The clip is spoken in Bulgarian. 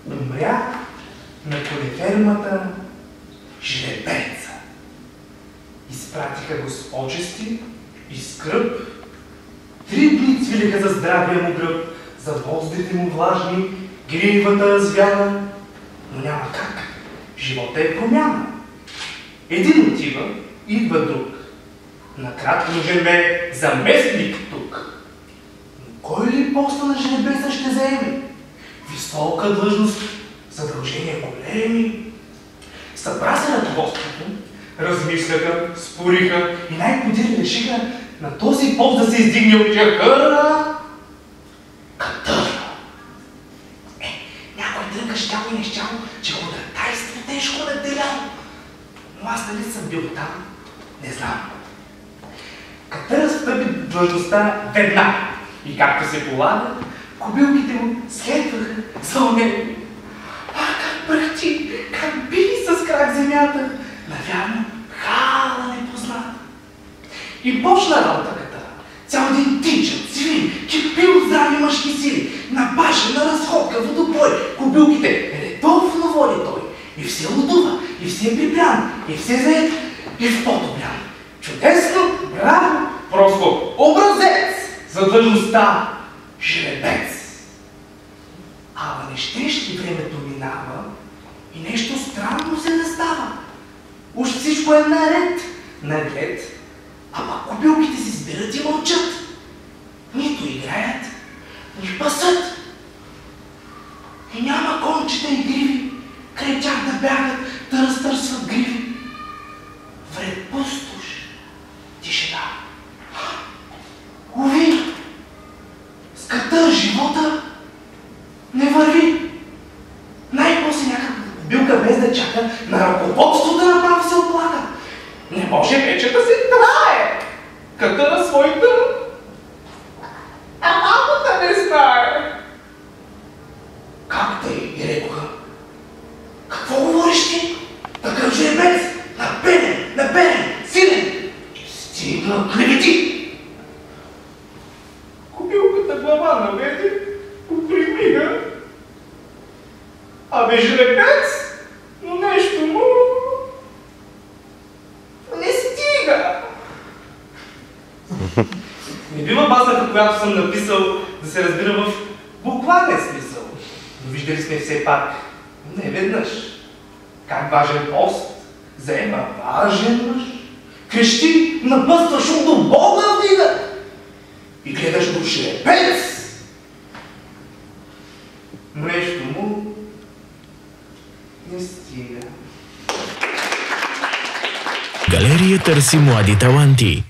Умря на колефермата жребеца. Изпратиха го с почести и скръб. 3 дни цвилиха за здравия му гръб, за воздите му влажни, гривата звяна. Но няма как. Живота е промяна. Един отива, идва друг. Накратко нужен бе заместник тук. Но кой ли поста на жребеца ще заеме? Висока длъжност, задължения големи. Събра се ръководството, размисляха, спориха и най-подир решиха на този пост да се издигне от чакъра Катъра. Някой трънка щяло и не щяло, че ходатайство тежко наделяло. Но аз нали съм бил там, не знам. Катъра стъпи длъжността веднага и както се полага, кобилките му следваха заунени. Как пръхти, как били с крак земята, навярно хала непозната. И почна работа Катъра. Цял ден тича, цвили, кипи от здрави мъжки сили, на баша, на разходка, водопой, кобилките редовно води той. И все лудува, и все припрян, и все заед, и в по-добрян. Чудесно, браво, просто образец за длъжността жребец. Ама не щеше времето минава и нещо странно се настава. Уж всичко е наред, наглед, а пак кобилките се сбират и мълчат. Нито играят, ни пасат. И няма кончета и гриви, край тях да бягат, да разтърсват гриви. Вред пустош, тишина. Уви, с Катър живота не върви. Най-после някаква кобилка без да чака на ръководството направо се оплака. Не може вече да се трае. Катъра своята работа не знае. Как тъй, и рекоха. Какво говориш ти? Такъв жребец, набеден, силен. Стига клевети. Кобилката глава наведе, попримига. Абе жребец, но нещо му не стига. Не бива басата, която съм написал, да се разбира в буквален смисъл. Но виждали сме все пак не веднъж как важен пост заема важен мъж. Крещи, напъстваш ум до Бога вдига и гледаш до жребец. Нещо му не стига. Галерия търси млади таланти.